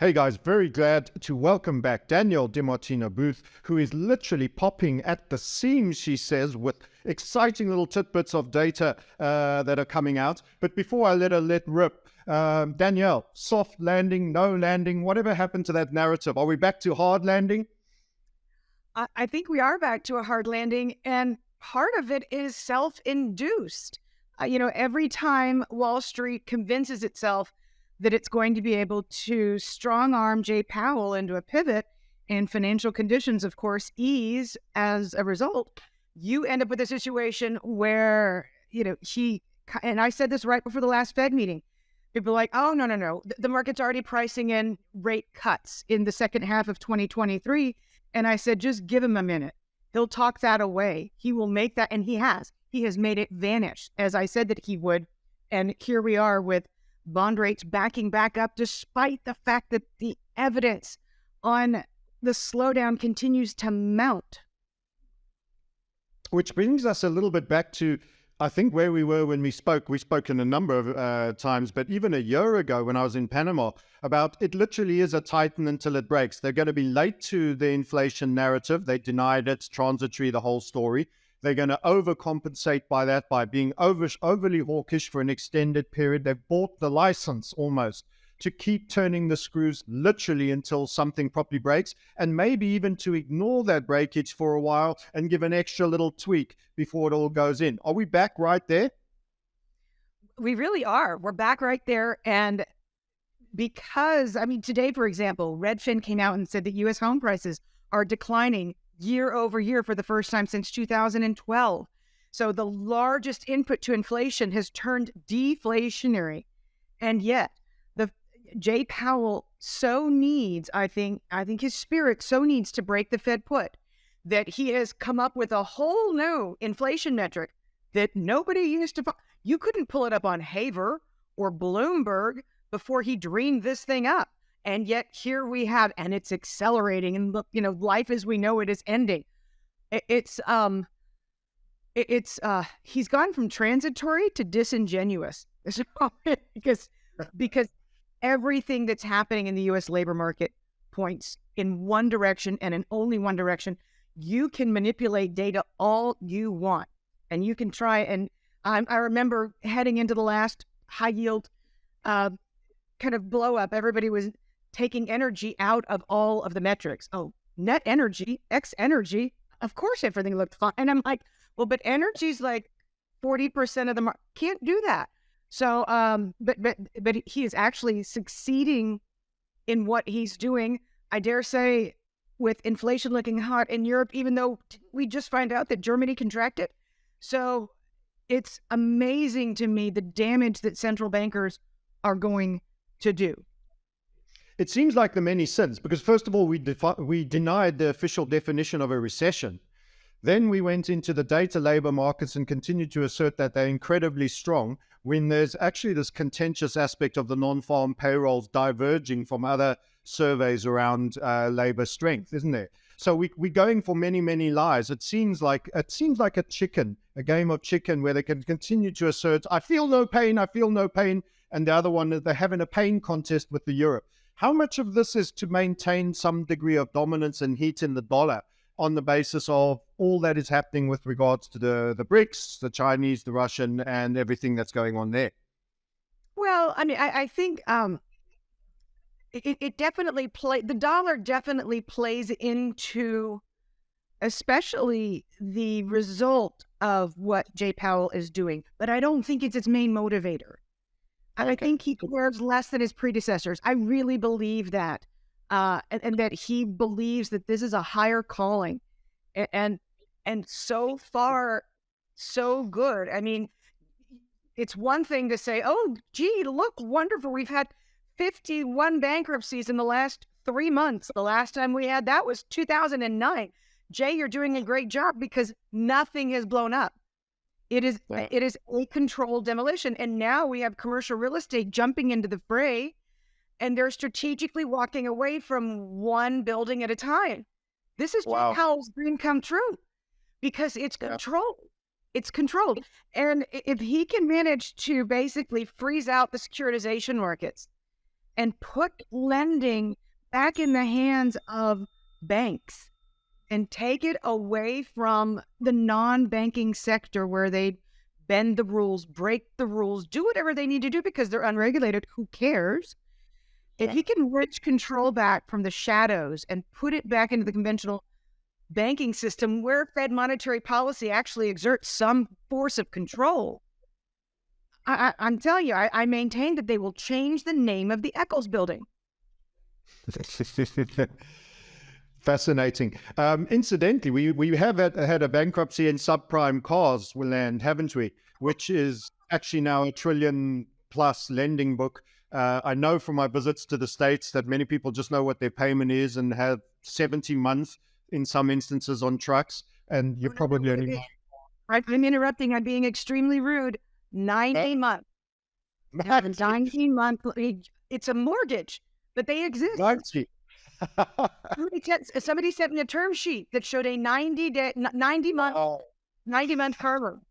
Hey guys, very glad to welcome back Danielle DiMartino Booth, who is literally popping at the seams, she says, with exciting little tidbits of data that are coming out. But before I let her let rip, Danielle, soft landing, no landing, whatever happened to that narrative? Are we back to hard landing? I think we are back to a hard landing, and part of it is self-induced. Every time Wall Street convinces itself that it's going to be able to strong arm Jay Powell into a pivot and financial conditions, of course, ease as a result, you end up with a situation where, and I said this right before the last Fed meeting, people are like, oh, no. The market's already pricing in rate cuts in the second half of 2023. And I said, just give him a minute. He'll talk that away. He will make that, and he has. He has made it vanish, as I said that he would. And here we are with bond rates backing back up, despite the fact that the evidence on the slowdown continues to mount. Which brings us a little bit back to, I think, where we were when we spoke. We spoke in a number of times, but even a year ago when I was in Panama, about it literally is a tighten until it breaks. They're going to be late to the inflation narrative. They denied it's transitory, the whole story. They're going to overcompensate by that, by being overly hawkish for an extended period. They've bought the license almost to keep turning the screws literally until something properly breaks, and maybe even to ignore that breakage for a while and give an extra little tweak before it all goes in. Are we back right there? We really are. We're back right there. And because, today, for example, Redfin came out and said that U.S. home prices are declining year over year for the first time since 2012. So the largest input to inflation has turned deflationary. And yet, Jay Powell so needs, I think his spirit so needs to break the Fed put that he has come up with a whole new inflation metric that nobody used to. You couldn't pull it up on Haver or Bloomberg before he dreamed this thing up. And yet here we have, and it's accelerating, and look, life as we know it is ending. He's gone from transitory to disingenuous because everything that's happening in the U.S. labor market points in one direction and in only one direction. You can manipulate data all you want, and you can try. And I remember heading into the last high yield kind of blow up. Everybody was taking energy out of all of the metrics. Oh, net energy, X energy. Of course, everything looked fine. And I'm like, well, but energy's like 40% of the market. Can't do that. So, but he is actually succeeding in what he's doing. I dare say, with inflation looking hot in Europe, even though we just find out that Germany contracted. So it's amazing to me the damage that central bankers are going to do. It seems like the many sins, because first of all, we denied the official definition of a recession. Then we went into the data labor markets and continued to assert that they're incredibly strong when there's actually this contentious aspect of the non-farm payrolls diverging from other surveys around labor strength, isn't there? So we're going for many, many lies. It seems like a game of chicken where they can continue to assert, I feel no pain, and the other one is they're having a pain contest with the euro. How much of this is to maintain some degree of dominance and heat in the dollar on the basis of all that is happening with regards to the BRICS, the Chinese, the Russian, and everything that's going on there? Well, I think it definitely the dollar definitely plays into especially the result of what Jay Powell is doing, but I don't think it's its main motivator. I think he cares less than his predecessors. I really believe that. And that he believes that this is a higher calling. And so far, so good. It's one thing to say, oh, gee, look, wonderful. We've had 51 bankruptcies in the last 3 months. The last time we had that was 2009. Jay, you're doing a great job because nothing has blown up. It is a controlled demolition. And now we have commercial real estate jumping into the fray, and they're strategically walking away from one building at a time. This is Jay Powell's dream come true because it's controlled. It's controlled. And if he can manage to basically freeze out the securitization markets and put lending back in the hands of banks and take it away from the non-banking sector where they bend the rules, break the rules, do whatever they need to do because they're unregulated. Who cares? If he can wrench control back from the shadows and put it back into the conventional banking system where Fed monetary policy actually exerts some force of control, I'm telling you, I maintain that they will change the name of the Eccles building. Fascinating. Incidentally, we have had a bankruptcy in subprime cars, Willand, haven't we? Which is actually now $1 trillion plus lending book. I know from my visits to the States that many people just know what their payment is and have 70 months in some instances on trucks. And you're probably only... I'm interrupting. I'm being extremely rude. 90 months. 90 months. It's a mortgage, but they exist. 90. Somebody sent me a term sheet that showed a 90 month term.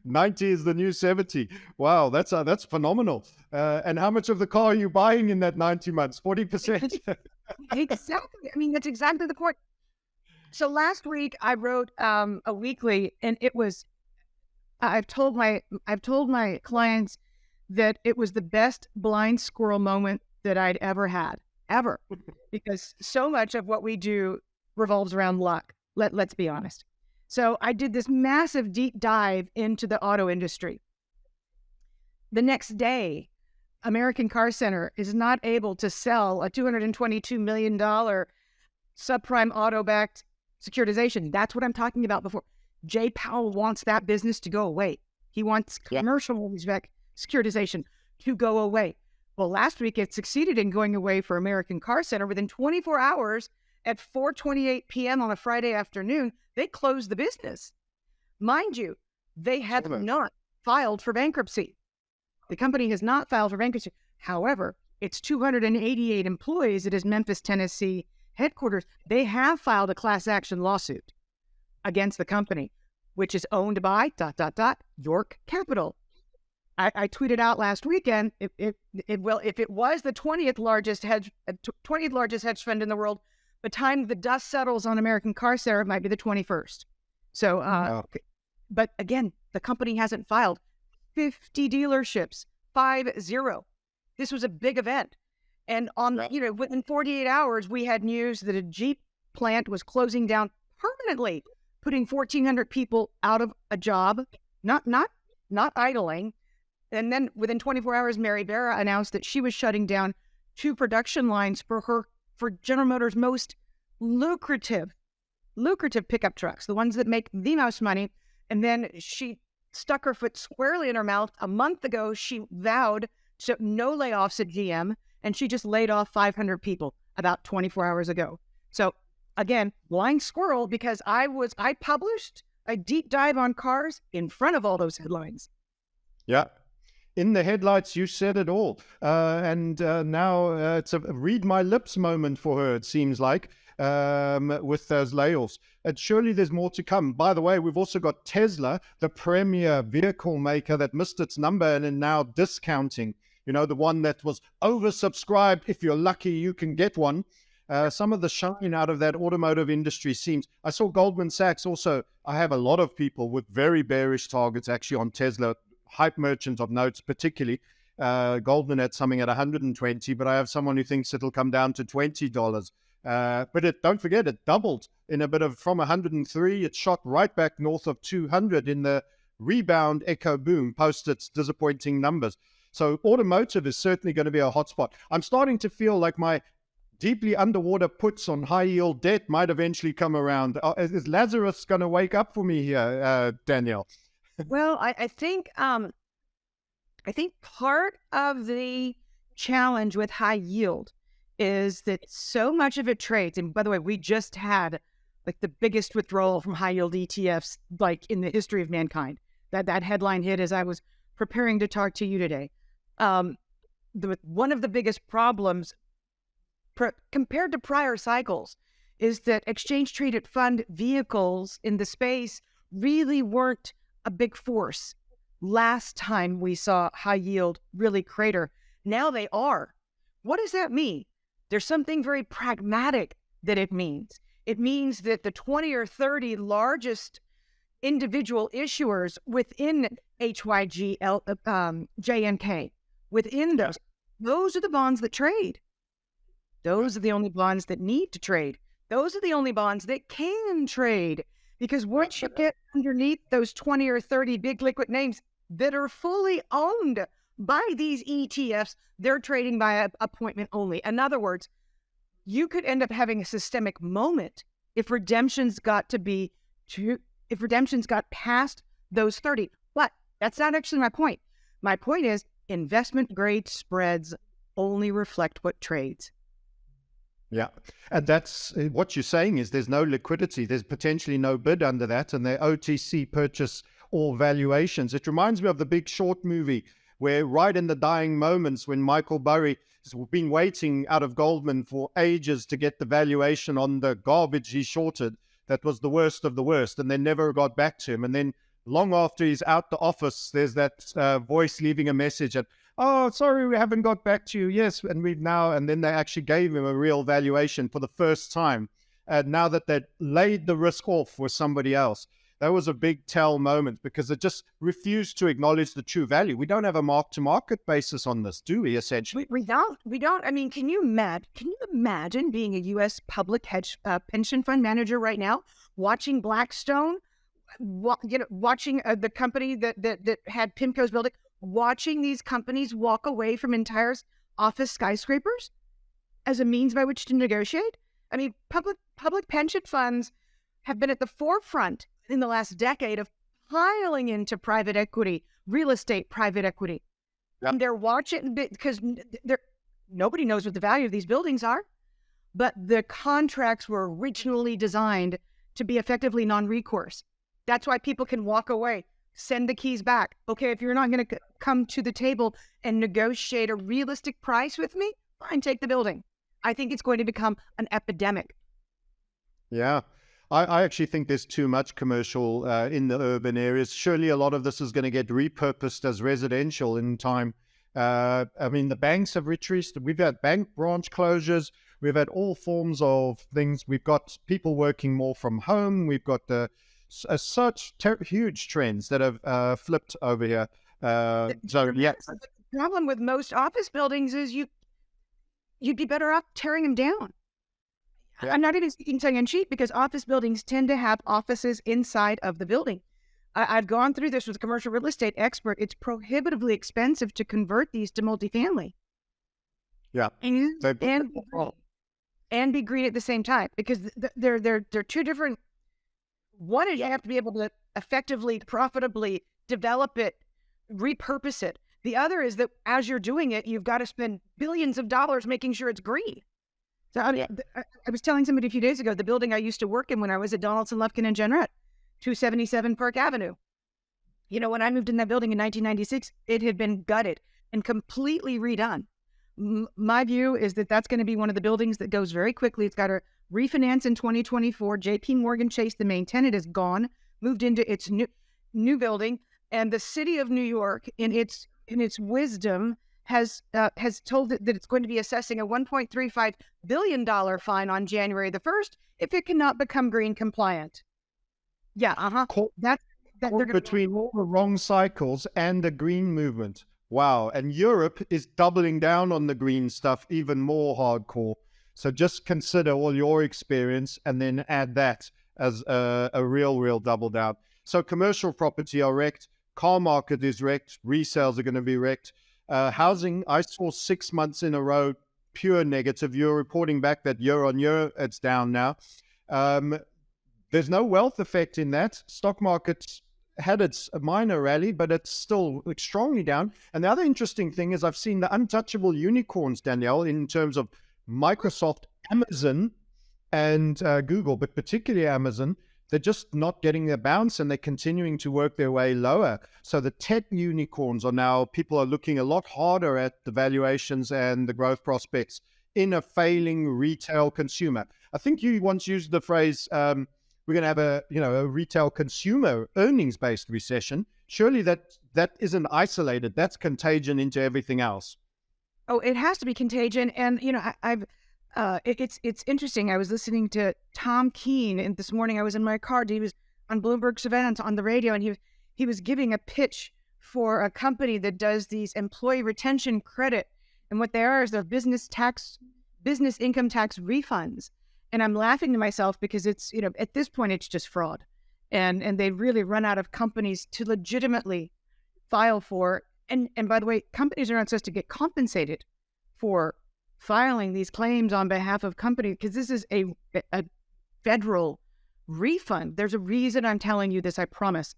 90 is the new 70. Wow, that's phenomenal. And how much of the car are you buying in that 90 months? 40%. Exactly. I mean, that's exactly the point. So last week I wrote a weekly, and it was. I've told my clients that it was the best blind squirrel moment that I'd ever had, ever, because so much of what we do revolves around luck. Let's be honest. So I did this massive deep dive into the auto industry. The next day, American Car Center is not able to sell a $222 million subprime auto-backed securitization. That's what I'm talking about before. Jay Powell wants that business to go away. He wants commercial mortgage-backed securitization to go away. Well, last week it succeeded in going away for American Car Center. Within 24 hours, at 4:28 p.m. on a Friday afternoon, they closed the business. Mind you, they have not filed for bankruptcy. The company has not filed for bankruptcy. However, its 288 employees at its Memphis, Tennessee headquarters, they have filed a class action lawsuit against the company, which is owned by ... York Capital. I tweeted out last weekend, if it was the 20th largest hedge fund in the world, by the time the dust settles on American Car Center, it might be the 21st. So, but again, the company hasn't filed. 50 dealerships, 50. This was a big event. And within 48 hours, we had news that a Jeep plant was closing down permanently, putting 1,400 people out of a job, not idling. And then within 24 hours, Mary Barra announced that she was shutting down 2 production lines for General Motors' most lucrative pickup trucks, the ones that make the most money. And then she stuck her foot squarely in her mouth. A month ago, she vowed to no layoffs at GM, and she just laid off 500 people about 24 hours ago. So again, blind squirrel, because I published a deep dive on cars in front of all those headlines. Yeah. In the headlights, you said it all. And now it's a read my lips moment for her, it seems like, with those layoffs. And surely there's more to come. By the way, we've also got Tesla, the premier vehicle maker that missed its number and is now discounting. You know, the one that was oversubscribed. If you're lucky, you can get one. Some of the shine out of that automotive industry seems... I saw Goldman Sachs also. I have a lot of people with very bearish targets actually on Tesla, hype merchants of notes particularly. Goldman had something at 120, but I have someone who thinks it'll come down to $20. But don't forget, it doubled in a bit of... From 103, it shot right back north of 200 in the rebound echo boom post its disappointing numbers. So automotive is certainly going to be a hotspot. I'm starting to feel like my deeply underwater puts on high yield debt might eventually come around. Is Lazarus going to wake up for me here, Danielle? Well, I think part of the challenge with high yield is that so much of it trades. And by the way, we just had like the biggest withdrawal from high yield ETFs like in the history of mankind. That headline hit as I was preparing to talk to you today. One of the biggest problems compared to prior cycles is that exchange traded fund vehicles in the space really weren't a big force last time we saw high yield really crater. Now they are. What does that mean? There's something very pragmatic that it means. It means that the 20 or 30 largest individual issuers within HYG, JNK, within those are the bonds that trade. Those are the only bonds that need to trade. Those are the only bonds that can trade. Because once you get underneath those 20 or 30 big liquid names that are fully owned by these ETFs, they're trading by appointment only. In other words, you could end up having a systemic moment if redemptions got past those 30. But that's not actually my point. My point is investment grade spreads only reflect what trades. Yeah. And that's what you're saying is there's no liquidity. There's potentially no bid under that. And they're OTC purchase or valuations. It reminds me of the Big Short movie where right in the dying moments when Michael Burry has been waiting out of Goldman for ages to get the valuation on the garbage he shorted, that was the worst of the worst. And they never got back to him. And then long after he's out the office, there's that voice leaving a message at, oh, sorry, we haven't got back to you. Yes, and and then they actually gave him a real valuation for the first time. And now that they'd laid the risk off for somebody else, that was a big tell moment because it just refused to acknowledge the true value. We don't have a mark-to-market basis on this, do we, essentially? We don't. I mean, can you imagine being a U.S. public hedge pension fund manager right now, watching Blackstone, watching the company that had PIMCO's building, watching these companies walk away from entire office skyscrapers as a means by which to negotiate? I mean, public pension funds have been at the forefront in the last decade of piling into private equity, real estate private equity. Yep. And they're watching because nobody knows what the value of these buildings are, but the contracts were originally designed to be effectively non-recourse. That's why people can walk away, send the keys back. Okay, if you're not going to come to the table and negotiate a realistic price with me, fine, take the building. I think it's going to become an epidemic. Yeah. I actually think there's too much commercial in the urban areas. Surely a lot of this is going to get repurposed as residential in time. I mean, the banks have retreated. We've had bank branch closures. We've had all forms of things. We've got people working more from home. We've got such huge trends that have flipped over here. So, yeah. The problem with most office buildings is you'd be better off tearing them down. Yeah. I'm not even speaking tongue-in-cheek because office buildings tend to have offices inside of the building. I've gone through this with a commercial real estate expert. It's prohibitively expensive to convert these to multifamily. Yeah. And be green at the same time because they're two different. One is you have to be able to effectively, profitably develop it, repurpose it. The other is that as you're doing it, you've got to spend billions of dollars making sure it's green. So I was telling somebody a few days ago, the building I used to work in when I was at Donaldson, Lufkin, and Jenrette, 277 Park Avenue. You know, when I moved in that building in 1996, it had been gutted and completely redone. My view is that that's going to be one of the buildings that goes very quickly. It's got to refinance in 2024. JP Morgan Chase, the main tenant, is gone, moved into its new building, and the city of New York, in its wisdom, has told it that it's going to be assessing a $1.35 billion fine on January the 1st if it cannot become green compliant. Yeah, between all the wrong cycles and the green movement. Wow. And Europe is doubling down on the green stuff even more hardcore. So just consider all your experience and then add that as a real double down. So commercial property are wrecked. Car market is wrecked. Resales are going to be wrecked. Housing, I saw 6 months in a row, pure negative. You're reporting back that year on year, it's down now. There's no wealth effect in that. Stock market had its minor rally, but it's still strongly down. And the other interesting thing is I've seen the untouchable unicorns, Danielle, in terms of Microsoft, Amazon, and Google, but particularly Amazon. They're just not getting their bounce and they're continuing to work their way lower. So the tech unicorns are now, people are looking a lot harder at the valuations and the growth prospects in a failing retail consumer. I think you once used the phrase, we're going to have a retail consumer earnings-based recession. Surely that isn't isolated. That's contagion into everything else. Oh, it has to be contagion. And, it's interesting. I was listening to Tom Keene, and this morning I was in my car. He was on Bloomberg Savannah on the radio, and he was giving a pitch for a company that does these employee retention credit. And what they are is they're business income tax refunds. And I'm laughing to myself because it's, at this point, it's just fraud. And they really run out of companies to legitimately file for. And by the way, companies are not supposed to get compensated for filing these claims on behalf of companies, because this is a federal refund. There's a reason I'm telling you this, I promise.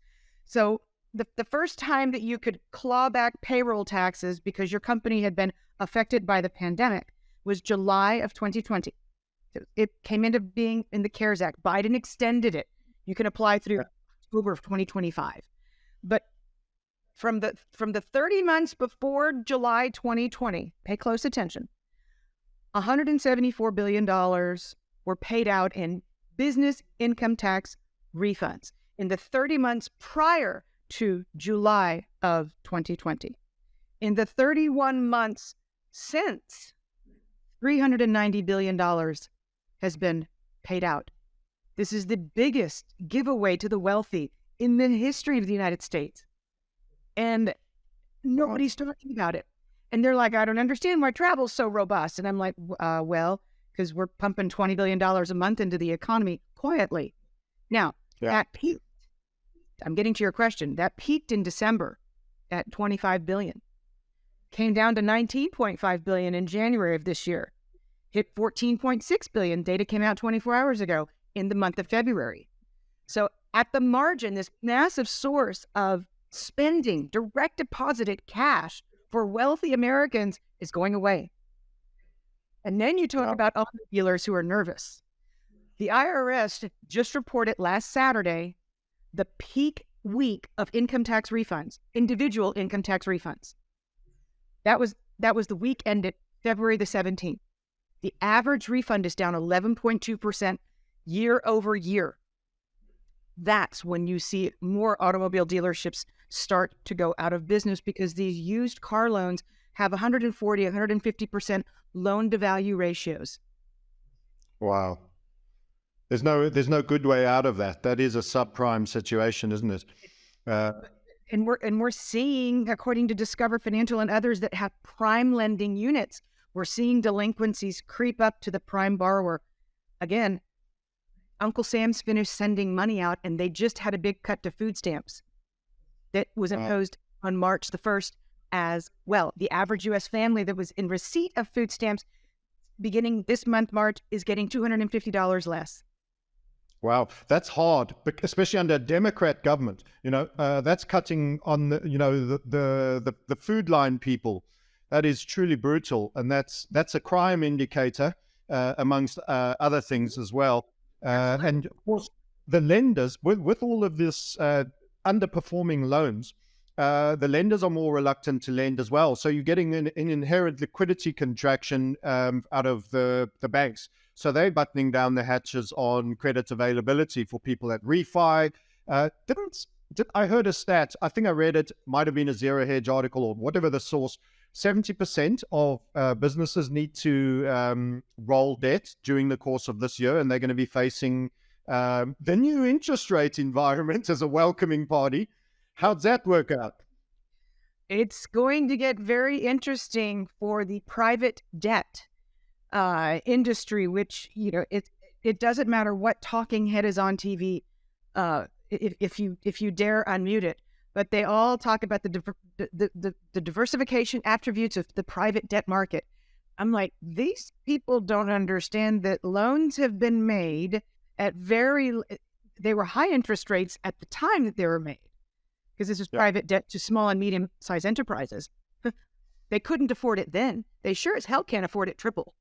So the first time that you could claw back payroll taxes because your company had been affected by the pandemic was July of 2020. It came into being in the CARES Act. Biden extended it. You can apply through October of 2025. But from the 30 months before July 2020, pay close attention, $174 billion were paid out in business income tax refunds in the 30 months prior to July of 2020. In the 31 months since, $390 billion has been paid out. This is the biggest giveaway to the wealthy in the history of the United States. And nobody's talking about it. And they're like, I don't understand why travel's so robust. And I'm like, well, because we're pumping $20 billion a month into the economy quietly. Now, that peaked. I'm getting to your question. That peaked in December at $25 billion. Came down to $19.5 billion in January of this year. Hit $14.6 billion. Data came out 24 hours ago in the month of February. So at the margin, this massive source of spending, direct deposited cash for wealthy Americans is going away. And then you talk about auto dealers who are nervous. The IRS just reported last Saturday the peak week of income tax refunds, individual income tax refunds. That was the week ended February the 17th. The average refund is down 11.2% year over year. That's when you see more automobile dealerships start to go out of business, because these used car loans have 140, 150% loan to value ratios. Wow. There's no good way out of that. That is a subprime situation, isn't it? And we're seeing, according to Discover Financial and others that have prime lending units, we're seeing delinquencies creep up to the prime borrower. Again, Uncle Sam's finished sending money out, and they just had a big cut to food stamps that was imposed on March the 1st as well. The average U.S. family that was in receipt of food stamps beginning this month, March, is getting $250 less. Wow, that's hard, especially under a Democrat government. That's cutting on the food line people. That is truly brutal, and that's a crime indicator amongst other things as well. And of course, the lenders, with all of this underperforming loans, the lenders are more reluctant to lend as well. So you're getting an inherent liquidity contraction out of the banks. So they're buttoning down the hatches on credit availability for people that refi. I heard a stat, I think I read it, might have been a Zero Hedge article or whatever the source, 70% of businesses need to roll debt during the course of this year, and they're going to be facing the new interest rate environment as a welcoming party. How'd that work out? It's going to get very interesting for the private debt industry, which, it doesn't matter what talking head is on TV, if you dare unmute it, but they all talk about the diversification attributes of the private debt market. I'm like, these people don't understand that loans have been made at they were high interest rates at the time that they were made, because this is private debt to small and medium-sized enterprises. They couldn't afford it then. They sure as hell can't afford it triple.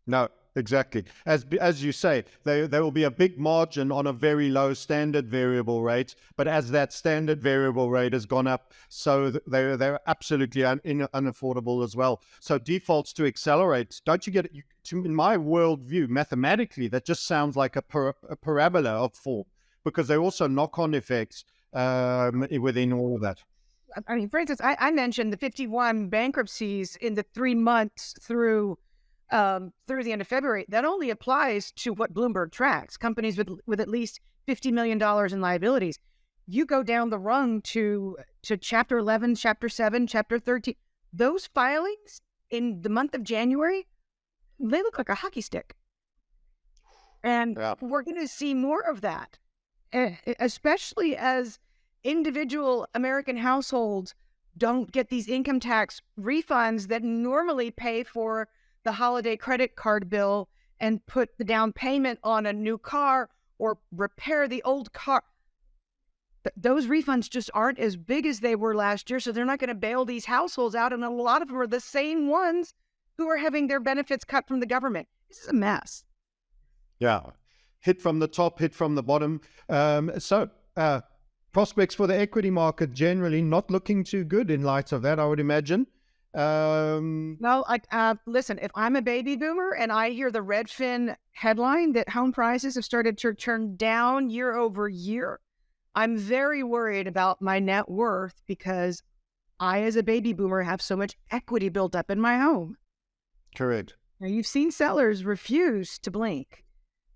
No, exactly. As you say, there will be a big margin on a very low standard variable rate, but as that standard variable rate has gone up, so they're absolutely unaffordable as well. So defaults to accelerate, don't you get it? In my worldview, mathematically, that just sounds like a parabola of form, because there are also knock-on effects within all of that. I mean, for instance, I mentioned the 51 bankruptcies in the 3 months through the end of February. That only applies to what Bloomberg tracks, companies with at least $50 million in liabilities. You go down the rung to Chapter 11, Chapter 7, Chapter 13. Those filings in the month of January, they look like a hockey stick. And Yeah. we're going to see more of that, especially as individual American households don't get these income tax refunds that normally pay for the holiday credit card bill and put the down payment on a new car or repair the old car. Those refunds just aren't as big as they were last year, so they're not going to bail these households out, and a lot of them are the same ones who are having their benefits cut from the government. This is a mess. Yeah. Hit from the top, hit from the bottom. Prospects for the equity market generally not looking too good in light of that, I would imagine. No, listen, if I'm a baby boomer and I hear the Redfin headline that home prices have started to turn down year over year, I'm very worried about my net worth because I, as a baby boomer, have so much equity built up in my home. Correct. Now, you've seen sellers refuse to blink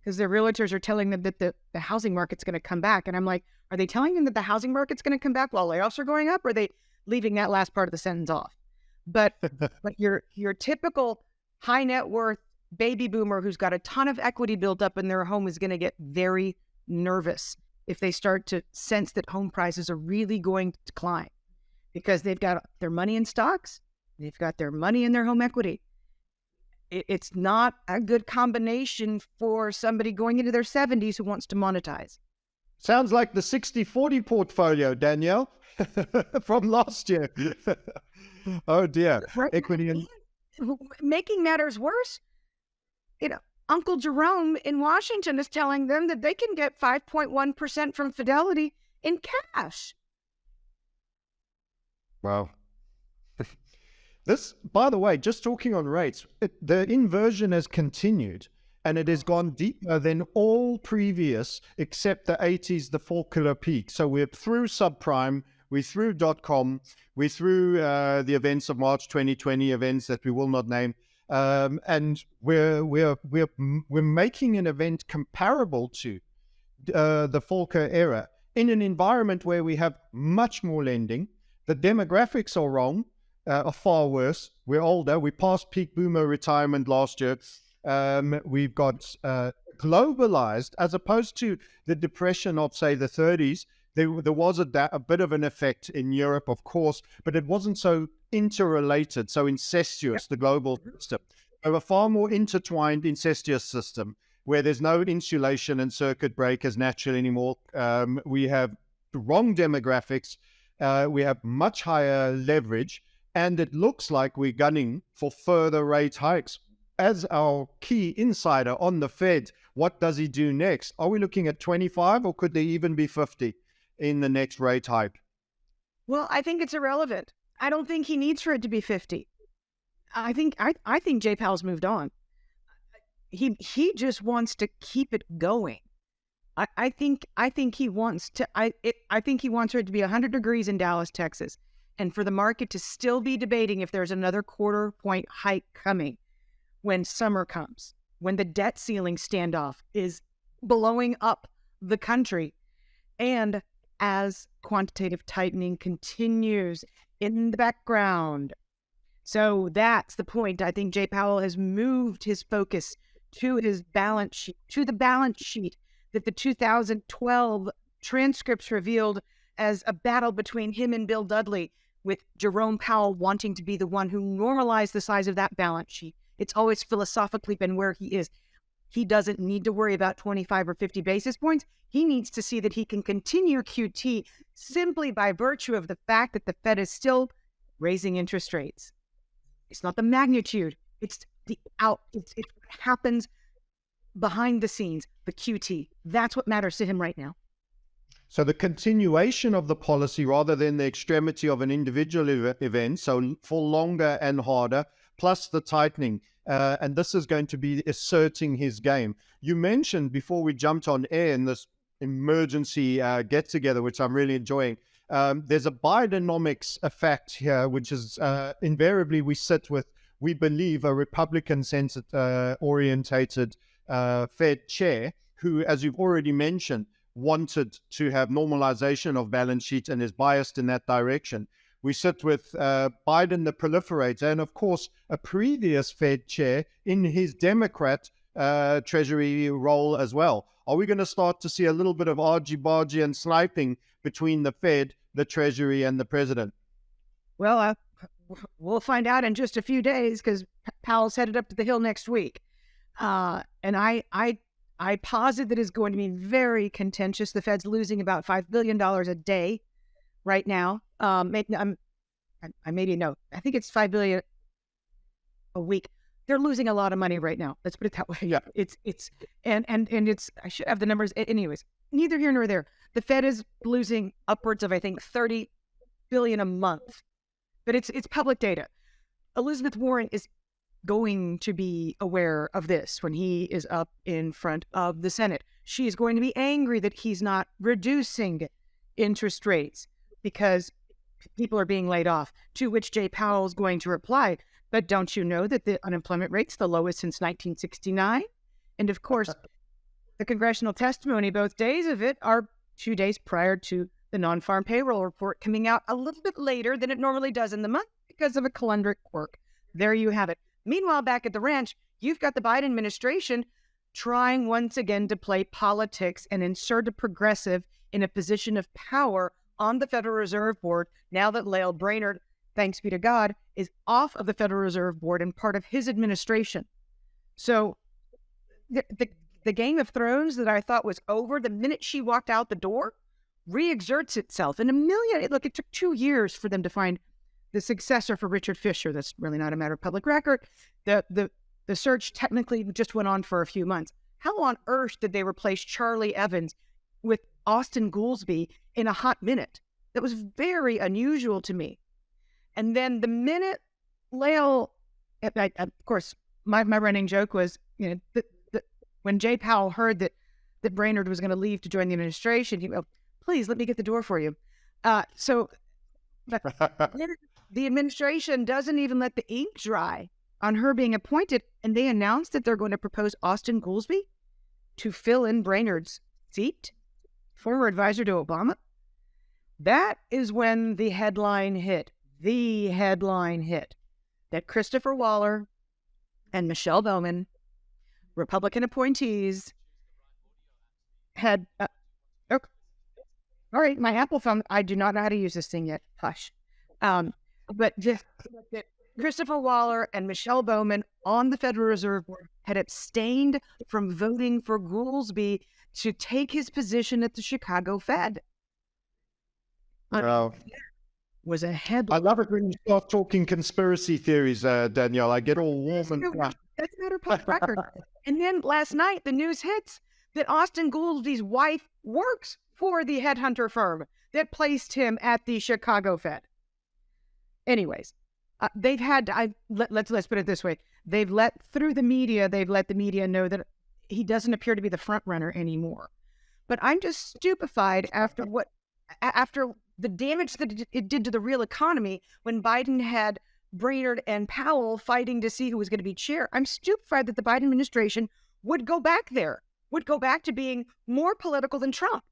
because their realtors are telling them that the housing market's going to come back. And I'm like, are they telling them that the housing market's going to come back while layoffs are going up? Or are they leaving that last part of the sentence off? But your typical high net worth baby boomer who's got a ton of equity built up in their home is going to get very nervous if they start to sense that home prices are really going to decline because they've got their money in stocks, they've got their money in their home equity. It's not a good combination for somebody going into their 70s who wants to monetize. Sounds like the 60-40 portfolio, Danielle, from last year. Oh dear. Right. Equity and Making matters worse, Uncle Jerome in Washington is telling them that they can get 5.1% from Fidelity in cash. wow. This, by the way, just talking on rates, the inversion has continued and it has gone deeper than all previous except the 80s, the four-killer peak. So we're through subprime, we're through .com, we're through the events of March 2020, events that we will not name, and we're making an event comparable to the Volcker era in an environment where we have much more lending. The demographics are wrong. Are far worse. We're older. We passed peak boomer retirement last year. We've got globalized, as opposed to the depression of, say, the 30s. There was a bit of an effect in Europe, of course, but it wasn't so interrelated, so incestuous, the global system. We have a far more intertwined, incestuous system where there's no insulation and circuit breakers naturally anymore. We have the wrong demographics. We have much higher leverage. And it looks like we're gunning for further rate hikes. As our key insider on the Fed, what does he do next? Are we looking at 25 or could there even be 50 in the next rate hike? Well, I think it's irrelevant. I don't think he needs for it to be 50. I think Jay Powell's moved on. He just wants to keep it going. I think he wants to. I think he wants it to be 100 degrees in Dallas, Texas. And for the market to still be debating if there's another quarter point hike coming when summer comes, when the debt ceiling standoff is blowing up the country, and as quantitative tightening continues in the background. So that's the point. I think Jay Powell has moved his focus to his balance sheet, to the balance sheet that the 2012 transcripts revealed as a battle between him and Bill Dudley, with Jerome Powell wanting to be the one who normalized the size of that balance sheet. It's always philosophically been where he is. He doesn't need to worry about 25 or 50 basis points. He needs to see that he can continue QT simply by virtue of the fact that the Fed is still raising interest rates. It's not the magnitude. It's it happens behind the scenes, the QT. That's what matters to him right now. So the continuation of the policy rather than the extremity of an individual event, so for longer and harder, plus the tightening. And this is going to be asserting his game. You mentioned before we jumped on air in this emergency get-together, which I'm really enjoying, there's a Bidenomics effect here, which is invariably we sit with, we believe, a Republican-centered, orientated Fed chair who, as you've already mentioned, wanted to have normalization of balance sheet and is biased in that direction. We sit with Biden, the proliferator, and of course, a previous Fed chair in his Democrat Treasury role as well. Are we going to start to see a little bit of argy-bargy and sniping between the Fed, the Treasury, and the president? Well, we'll find out in just a few days because Powell's headed up to the Hill next week. And I posit that it's going to be very contentious. The Fed's losing about $5 billion a day right now. I think it's $5 billion a week. They're losing a lot of money right now. Let's put it that way. Yeah. It's I should have the numbers. Anyways, neither here nor there. The Fed is losing upwards of, I think, $30 billion a month. But it's public data. Elizabeth Warren is going to be aware of this when he is up in front of the Senate. She's going to be angry that he's not reducing interest rates because people are being laid off, to which Jay Powell is going to reply, but don't you know that the unemployment rate's the lowest since 1969? And of course, the congressional testimony, both days of it, are 2 days prior to the non-farm payroll report coming out a little bit later than it normally does in the month because of a calendric quirk. There you have it. Meanwhile, back at the ranch, you've got the Biden administration trying once again to play politics and insert a progressive in a position of power on the Federal Reserve Board now that Lael Brainerd, thanks be to God, is off of the Federal Reserve Board and part of his administration. So the Game of Thrones that I thought was over the minute she walked out the door re-exerts itself in a million. Look, it took 2 years for them to find the successor for Richard Fisher. That's really not a matter of public record. The search technically just went on for a few months. How on earth did they replace Charlie Evans with Austin Goolsbee in a hot minute? That was very unusual to me. And then the minute Lael, of course, my running joke was, when Jay Powell heard that Brainerd was going to leave to join the administration, he went, please let me get the door for you. So the administration doesn't even let the ink dry on her being appointed, and they announced that they're going to propose Austin Goolsbee to fill in Brainerd's seat, former advisor to Obama. That is when the headline hit that Christopher Waller and Michelle Bowman, Republican appointees, had okay. All right, my Apple phone, I do not know how to use this thing yet. Hush. But just that Christopher Waller and Michelle Bowman on the Federal Reserve Board had abstained from voting for Goolsbee to take his position at the Chicago Fed. Wow. Was a headline. I love it when you start talking conspiracy theories, Danielle. I get all warm and flat. That's a matter of public record. And then last night, the news hits that Austin Goolsbee's wife works for the headhunter firm that placed him at the Chicago Fed. Anyways, they've had, let's put it this way. They've let the media know that he doesn't appear to be the front runner anymore. But I'm just stupefied after the damage that it did to the real economy when Biden had Brainerd and Powell fighting to see who was going to be chair. I'm stupefied that the Biden administration would go back to being more political than Trump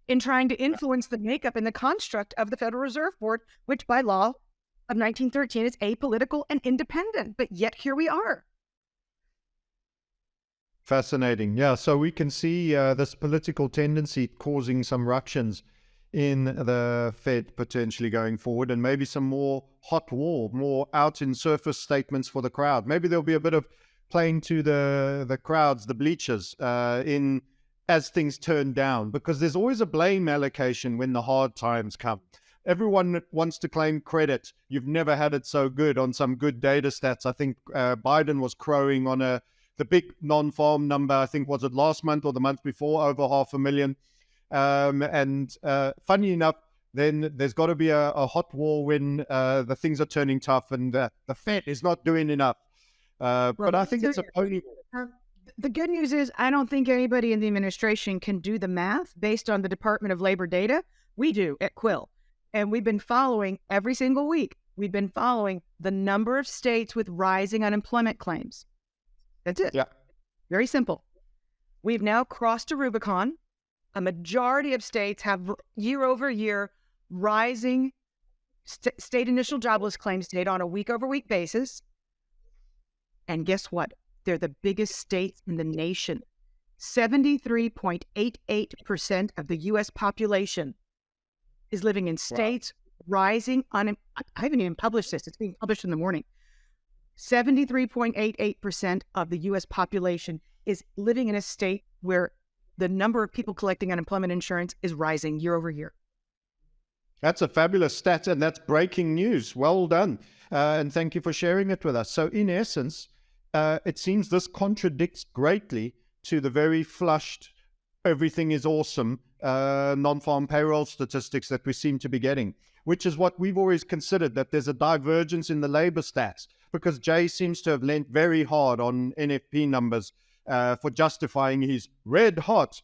in trying to influence the makeup and the construct of the Federal Reserve Board, which by law of 1913 is apolitical and independent. But yet here we are. Fascinating. Yeah, so we can see this political tendency causing some ructions in the Fed potentially going forward, and maybe some more hot war, more out in surface statements for the crowd. Maybe there'll be a bit of playing to the crowds, the bleachers, in as things turn down, because there's always a blame allocation when the hard times come. Everyone wants to claim credit. You've never had it so good on some good data stats. I think Biden was crowing on the big non-farm number. I think, was it last month or the month before, over 500,000. Funny enough, then there's got to be a hot war when the things are turning tough and the Fed is not doing enough. But I think it's a pony. The good news is I don't think anybody in the administration can do the math based on the Department of Labor data. We do at Quill. And we've been following every single week. We've been following the number of states with rising unemployment claims. That's it. Yeah. Very simple. We've now crossed a Rubicon. A majority of states have year over year rising state initial jobless claims data on a week-over-week basis. And guess what? They're the biggest states in the nation. 73.88% of the U.S. population is living in states rising on. I haven't even published this. It's being published in the morning. 73.88% of the U.S. population is living in a state where the number of people collecting unemployment insurance is rising year over year. That's a fabulous stat, and that's breaking news. Well done. And thank you for sharing it with us. So in essence, it seems this contradicts greatly to the very flushed, everything is awesome, non-farm payroll statistics that we seem to be getting, which is what we've always considered, that there's a divergence in the labor stats, because Jay seems to have lent very hard on NFP numbers for justifying his red hot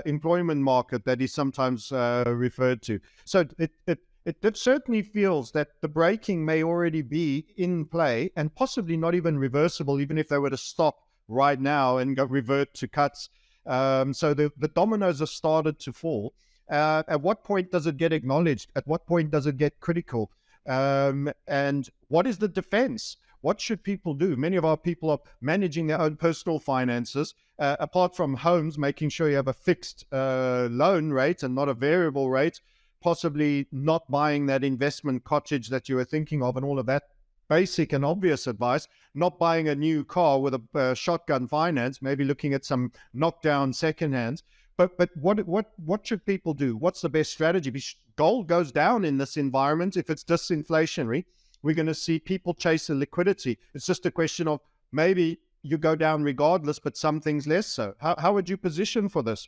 employment market that is sometimes referred to. So it certainly feels that the braking may already be in play and possibly not even reversible, even if they were to stop right now and revert to cuts. So the dominoes have started to fall. At what point does it get acknowledged? At what point does it get critical? And what is the defense? What should people do? Many of our people are managing their own personal finances, apart from homes, making sure you have a fixed loan rate and not a variable rate, possibly not buying that investment cottage that you were thinking of and all of that basic and obvious advice, not buying a new car with a shotgun finance, maybe looking at some knockdown secondhands. But what should people do? What's the best strategy? Because gold goes down in this environment. If it's disinflationary, we're going to see people chase the liquidity. It's just a question of maybe you go down regardless, but some things less so. How would you position for this?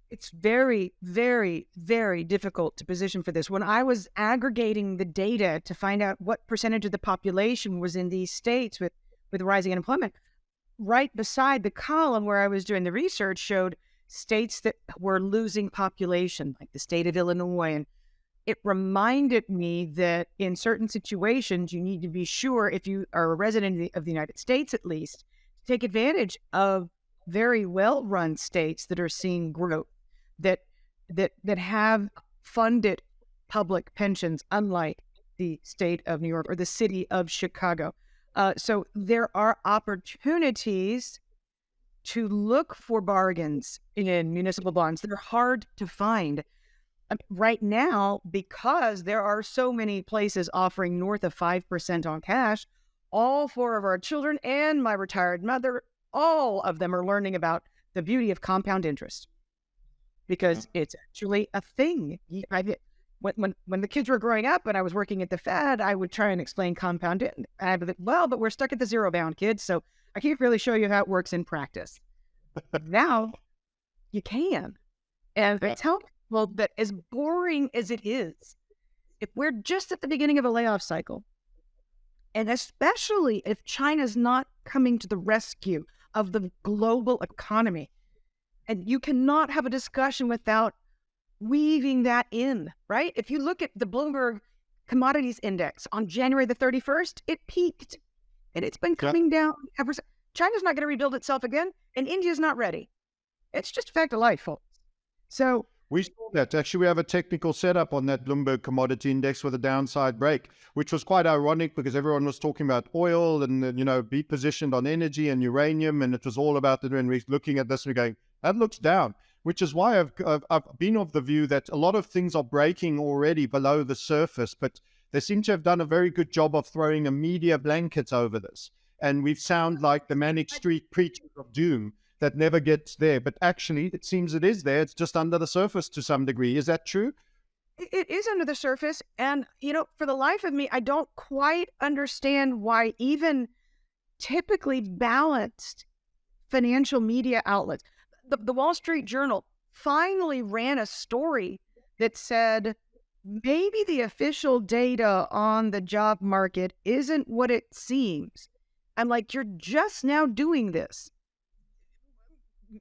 It's very, very, very difficult to position for this. When I was aggregating the data to find out what percentage of the population was in these states with rising unemployment, right beside the column where I was doing the research showed states that were losing population, like the state of Illinois. And it reminded me that in certain situations, you need to be sure, if you are a resident of the United States at least, to take advantage of very well-run states that are seeing growth, that have funded public pensions, unlike the state of New York or the city of Chicago. So there are opportunities to look for bargains in municipal bonds. They're hard to find right now because there are so many places offering north of 5% on cash. All four of our children and my retired mother, all of them are learning about the beauty of compound interest because it's actually a thing. When the kids were growing up and I was working at the Fed, I would try and explain compound interest. I'd be like, well, but we're stuck at the zero bound, kids, so I can't really show you how it works in practice. Now you can. And I tell people that as boring as it is, if we're just at the beginning of a layoff cycle, and especially if China's not coming to the rescue of the global economy, and you cannot have a discussion without weaving that in, right? If you look at the Bloomberg Commodities Index on January the 31st, it peaked, and it's been coming down ever since. China's not going to rebuild itself again, and India's not ready. It's just a fact of life, folks. So we saw that. Actually, we have a technical setup on that Bloomberg Commodity Index with a downside break, which was quite ironic because everyone was talking about oil and, be positioned on energy and uranium. And it was all about it when we're looking at this and we're going, that looks down, which is why I've been of the view that a lot of things are breaking already below the surface, but they seem to have done a very good job of throwing a media blanket over this. And we sound like the manic street preachers of doom that never gets there. But actually, it seems it is there. It's just under the surface to some degree. Is that true? It is under the surface. And, for the life of me, I don't quite understand why even typically balanced financial media outlets, the Wall Street Journal finally ran a story that said, maybe the official data on the job market isn't what it seems. I'm like, you're just now doing this.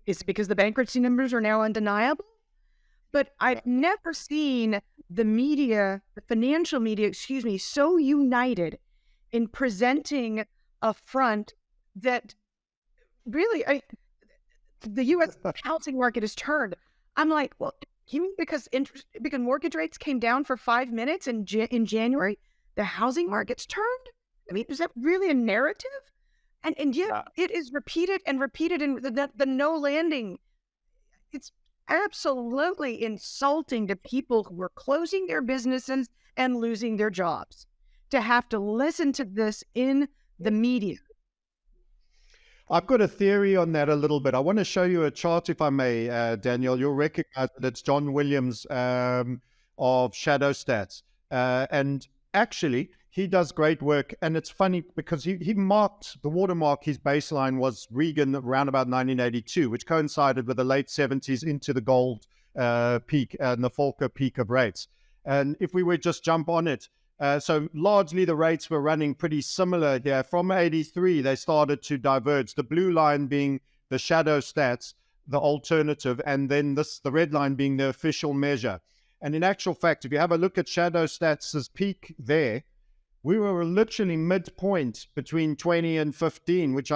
Is it because the bankruptcy numbers are now undeniable? But I've never seen the media, the financial media, so united in presenting a front that really, the U.S. housing market has turned. I'm like, well, you mean because mortgage rates came down for 5 minutes in January, the housing market's turned? I mean, is that really a narrative? And yet it is repeated and repeated, and the no landing. It's absolutely insulting to people who are closing their businesses and losing their jobs to have to listen to this in the media. I've got a theory on that a little bit. I want to show you a chart, if I may, Daniel. You'll recognize that it's John Williams of Shadow Stats. And actually, he does great work. And it's funny because he marked the watermark, his baseline was Reagan around about 1982, which coincided with the late 70s into the gold peak and the Volcker peak of rates. And if we would just jump on it, so largely the rates were running pretty similar here. From 83, they started to diverge. The blue line being the shadow stats, the alternative, and then the red line being the official measure. And in actual fact, if you have a look at shadow stats' peak there, we were literally midpoint between 20 and 15, which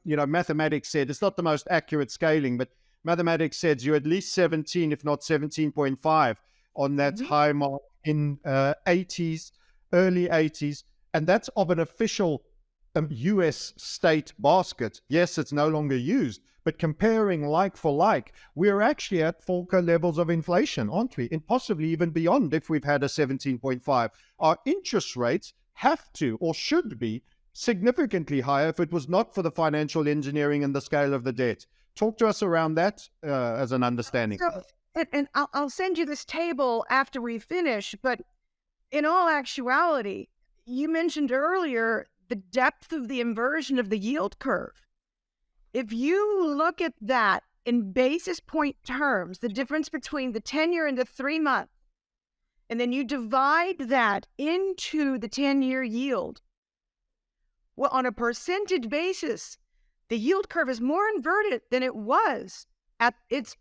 mathematics said, it's not the most accurate scaling, but mathematics says you're at least 17, if not 17.5 on that high mark in 80s, early 80s, and that's of an official US state basket. Yes, it's no longer used, but comparing like for like, we're actually at Volcker levels of inflation, aren't we? And possibly even beyond if we've had a 17.5. Our interest rates have to or should be significantly higher if it was not for the financial engineering and the scale of the debt. Talk to us around that as an understanding. And I'll send you this table after we finish, but in all actuality, you mentioned earlier the depth of the inversion of the yield curve. If you look at that in basis point terms, the difference between the 10-year and the 3-month, and then you divide that into the 10-year yield, well, on a percentage basis, the yield curve is more inverted than it was at its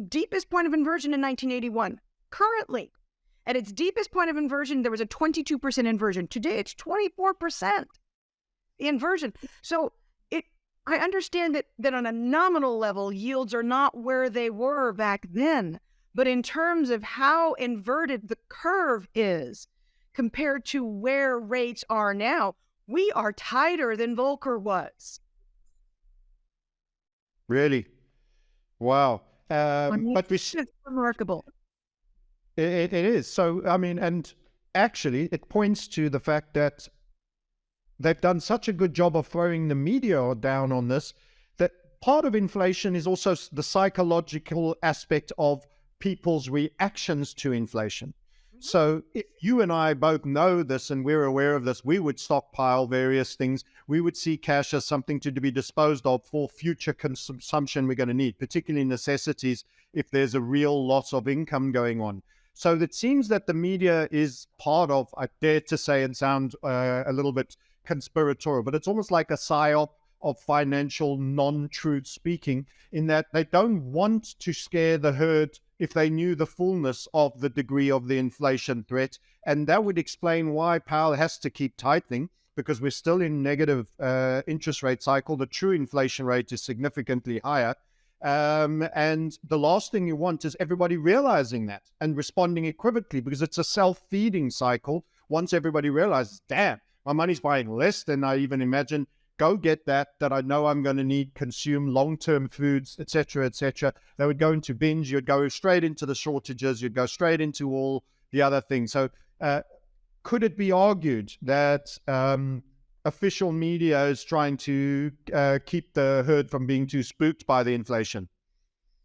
deepest point of inversion in 1981. Currently, at its deepest point of inversion, there was a 22% inversion. Today, it's 24%, the inversion. So I understand that on a nominal level, yields are not where they were back then. But in terms of how inverted the curve is compared to where rates are now, we are tighter than Volcker was. Really? Wow. But it's remarkable. It is. So, I mean, and actually it points to the fact that they've done such a good job of throwing the media down on this, that part of inflation is also the psychological aspect of people's reactions to inflation. So if you and I both know this and we're aware of this, we would stockpile various things. We would see cash as something to be disposed of for future consumption we're going to need, particularly necessities if there's a real loss of income going on. So it seems that the media is part of, I dare to say and sound a little bit conspiratorial, but it's almost like a psyop of financial non-truth speaking, in that they don't want to scare the herd if they knew the fullness of the degree of the inflation threat. And that would explain why Powell has to keep tightening, because we're still in negative interest rate cycle. The true inflation rate is significantly higher. And the last thing you want is everybody realizing that and responding equivocally, because it's a self-feeding cycle. Once everybody realizes, damn, my money's buying less than I even imagined, go get that I know I'm going to need, consume long-term foods, etc., etc. They would go into binge. You'd go straight into the shortages. You'd go straight into all the other things. So could it be argued that official media is trying to keep the herd from being too spooked by the inflation?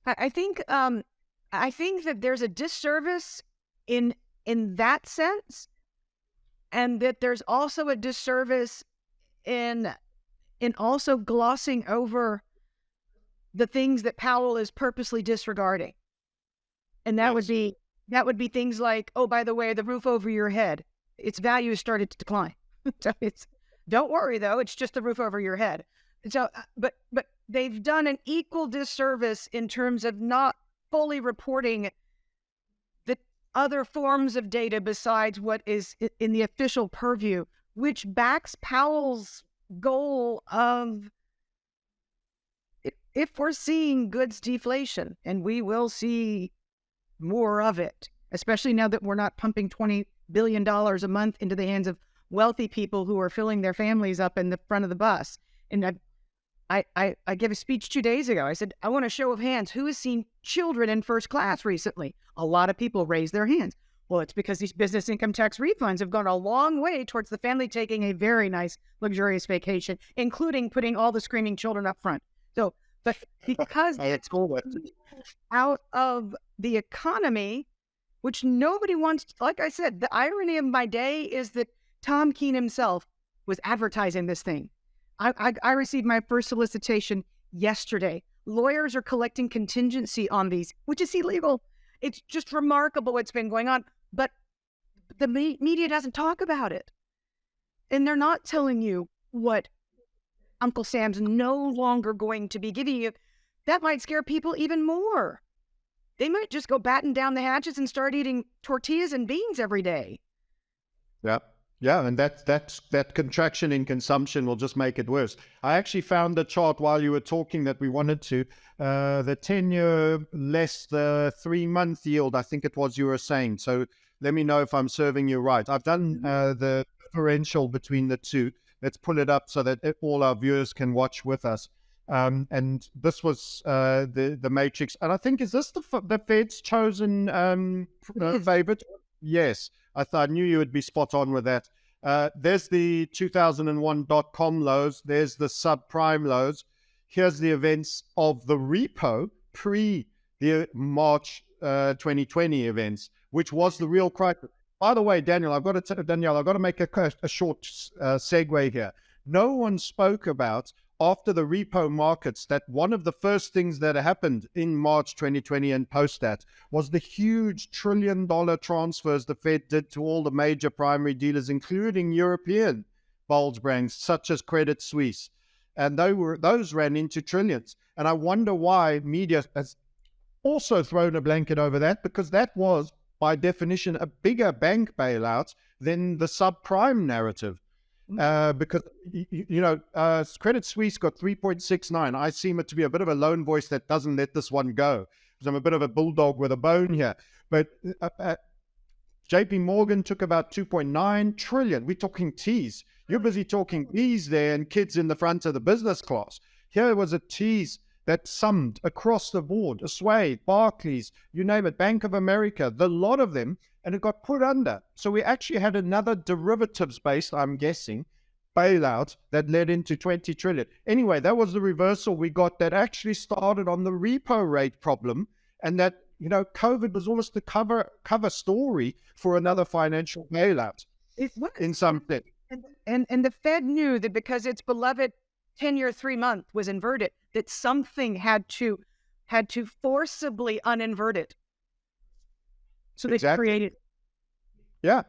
I think that there's a disservice in that sense, and that there's also a disservice in also glossing over the things that Powell is purposely disregarding. And that would be things like, oh, by the way, the roof over your head, its value has started to decline. So don't worry though, it's just the roof over your head. So, but they've done an equal disservice in terms of not fully reporting the other forms of data besides what is in the official purview, which backs Powell's goal of, if we're seeing goods deflation, and we will see more of it, especially now that we're not pumping $20 billion a month into the hands of wealthy people who are filling their families up in the front of the bus. And I gave a speech 2 days ago. I said, I want a show of hands. Who has seen children in first class recently? A lot of people raised their hands. Well, it's because these business income tax refunds have gone a long way towards the family taking a very nice, luxurious vacation, including putting all the screaming children up front. So, but because it's out of the economy, which nobody wants, like I said, the irony of my day is that Tom Keene himself was advertising this thing. I received my first solicitation yesterday. Lawyers are collecting contingency on these, which is illegal. It's just remarkable what's been going on. But the media doesn't talk about it. And they're not telling you what Uncle Sam's no longer going to be giving you. That might scare people even more. They might just go batten down the hatches and start eating tortillas and beans every day. Yeah. Yeah, and that contraction in consumption will just make it worse. I actually found a chart while you were talking that we wanted to. The 10-year less the 3-month yield, I think it was you were saying. So let me know if I'm serving you right. I've done the differential between the two. Let's pull it up so that all our viewers can watch with us. And this was the matrix. And I think, is this the Fed's chosen favorite? Yes. I knew you would be spot on with that. There's the 2001 .com lows. There's the subprime lows. Here's the events of the repo pre the March 2020 events, which was the real crisis. By the way, Danielle, I've got to make a short segue here. No one spoke about, after the repo markets, that one of the first things that happened in March 2020 and post that was the huge $1 trillion transfers the Fed did to all the major primary dealers, including European bulge brands such as Credit Suisse. And those ran into trillions. And I wonder why media has also thrown a blanket over that, because that was, by definition, a bigger bank bailout than the subprime narrative. Because, Credit Suisse got 3.69. I seem it to be a bit of a lone voice that doesn't let this one go, because I'm a bit of a bulldog with a bone here. But JP Morgan took about 2.9 trillion. We're talking T's. You're busy talking B's there and kids in the front of the business class. Here was a T's that summed across the board, Sway, Barclays, you name it, Bank of America, the lot of them, and it got put under. So we actually had another derivatives-based, I'm guessing, bailout that led into 20 trillion. Anyway, that was the reversal we got that actually started on the repo rate problem, and that, COVID was almost the cover story for another financial bailout in some sense. And the Fed knew that because its beloved 10-year 3-month was inverted, that something had to forcibly uninvert it. So they created. Yeah,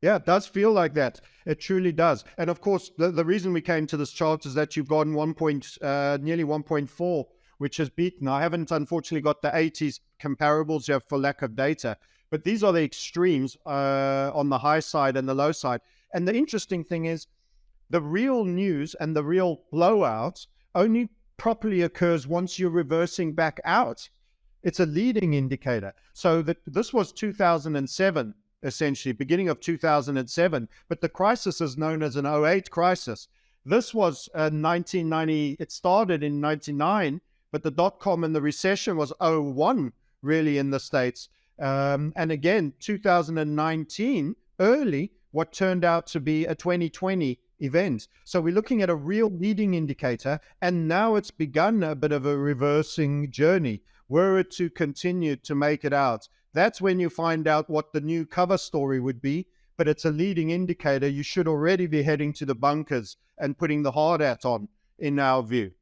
it does feel like that. It truly does. And of course, the reason we came to this chart is that you've gotten nearly 1.4, which is beaten. I haven't, unfortunately, got the 80s comparables here for lack of data. But these are the extremes on the high side and the low side. And the interesting thing is, the real news and the real blowout only properly occurs once you're reversing back out. It's a leading indicator. So this was 2007, essentially, beginning of 2007, but the crisis is known as an '08 crisis. This was 1990, it started in 99, but the .com and the recession was '01, really, in the States. And again, 2019, early, what turned out to be a 2020 event. So we're looking at a real leading indicator, and now it's begun a bit of a reversing journey. Were it to continue to make it out, that's when you find out what the new cover story would be, but it's a leading indicator. You should already be heading to the bunkers and putting the hard hat on, in our view.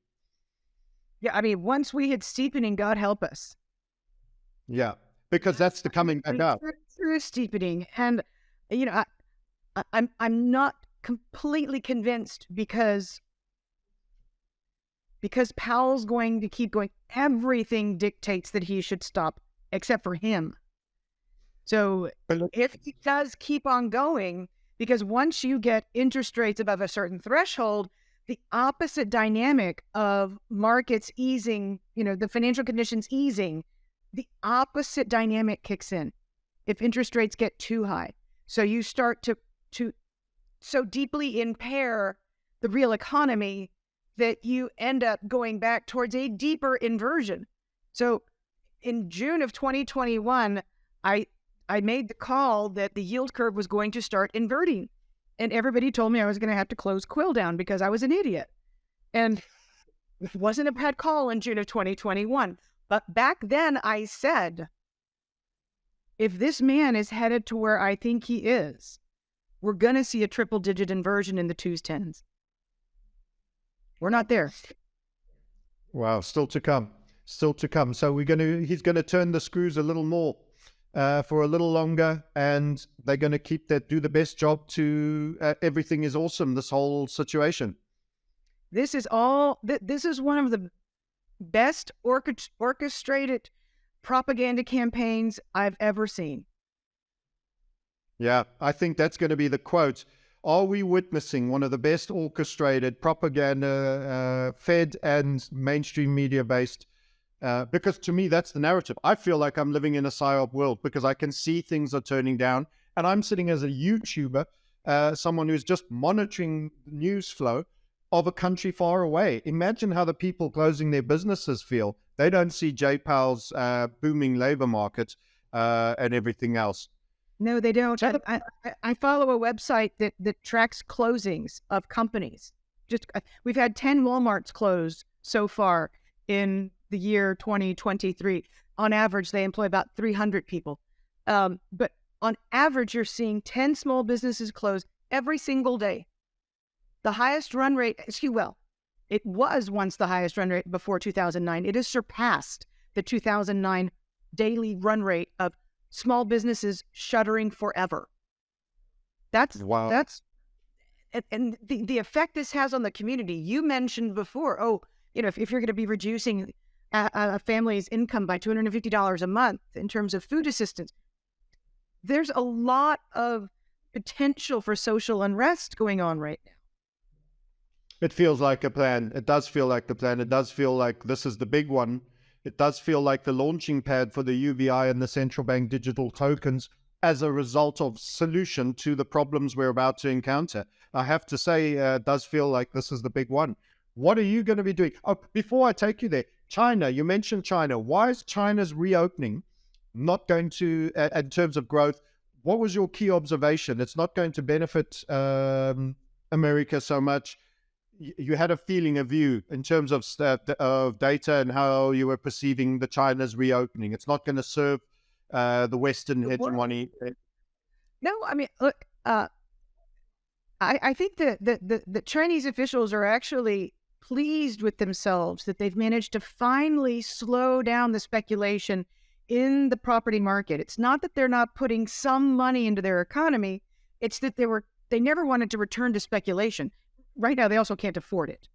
Yeah, I mean, once we hit steepening, God help us. Yeah, because that's the coming back up. True steepening. And, I'm not completely convinced because Powell's going to keep going. Everything dictates that he should stop except for him. So if it does keep on going, because once you get interest rates above a certain threshold, the opposite dynamic of markets easing, the financial conditions easing, the opposite dynamic kicks in if interest rates get too high. So you start to so deeply impair the real economy that you end up going back towards a deeper inversion. So in June of 2021, I made the call that the yield curve was going to start inverting. And everybody told me I was going to have to close Quill down because I was an idiot. And it wasn't a bad call in June of 2021. But back then I said, if this man is headed to where I think he is, we're going to see a triple-digit inversion in the 2s, 10s. We're not there. Wow, still to come. Still to come. So he's going to turn the screws a little more for a little longer, and they're going to do the best job to everything is awesome, this whole situation. This is one of the best orchestrated propaganda campaigns I've ever seen. Yeah, I think that's going to be the quote. Are we witnessing one of the best orchestrated propaganda, fed and mainstream media based? Because to me, that's the narrative. I feel like I'm living in a PSYOP world because I can see things are turning down. And I'm sitting as a YouTuber, someone who's just monitoring news flow of a country far away. Imagine how the people closing their businesses feel. They don't see Jay Powell's booming labor market and everything else. No, they don't. I follow a website that tracks closings of companies. We've had 10 Walmarts closed so far in the year 2023. On average, they employ about 300 people. But on average, you're seeing 10 small businesses close every single day. The highest run rate, it was once the highest run rate before 2009. It has surpassed the 2009 daily run rate of small businesses shuttering forever. Wow. And the effect this has on the community. You mentioned before, if you're going to be reducing a family's income by $250 a month in terms of food assistance, there's a lot of potential for social unrest going on right now. It feels like a plan. It does feel like the plan. It does feel like this is the big one. It does feel like the launching pad for the UVI and the central bank digital tokens as a result of solution to the problems we're about to encounter. I have to say, it does feel like this is the big one. What are you going to be doing? Oh, before I take you there, China, you mentioned China. Why is China's reopening not going to, in terms of growth, what was your key observation? It's not going to benefit America so much. You had a feeling, a view in terms of data and how you were perceiving the China's reopening. It's not going to serve the Western hegemony. No, I mean, look, I think that the Chinese officials are actually pleased with themselves that they've managed to finally slow down the speculation in the property market. It's not that they're not putting some money into their economy. It's that they never wanted to return to speculation. Right now, they also can't afford it.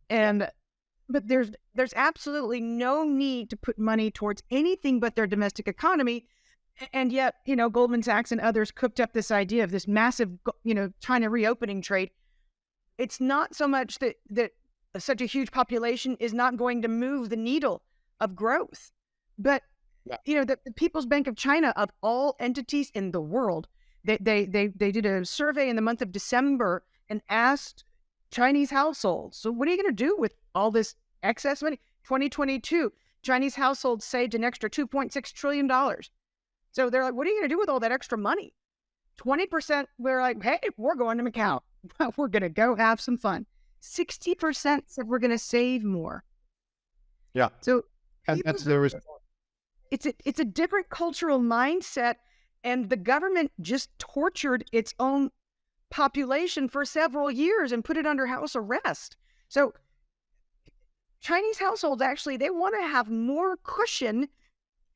But there's absolutely no need to put money towards anything but their domestic economy. And yet, Goldman Sachs and others cooked up this idea of this massive, China reopening trade. It's not so much that such a huge population is not going to move the needle of growth. But, the People's Bank of China, of all entities in the world, they did a survey in the month of December and asked Chinese households, so what are you going to do with all this excess money? 2022, Chinese households saved an extra $2.6 trillion. So they're like, what are you going to do with all that extra money? 20% were like, hey, we're going to Macau. We're going to go have some fun. 60% said we're going to save more. Yeah. So and that's the response. It's a different cultural mindset, and the government just tortured its own population for several years and put it under house arrest. So Chinese households, actually, they want to have more cushion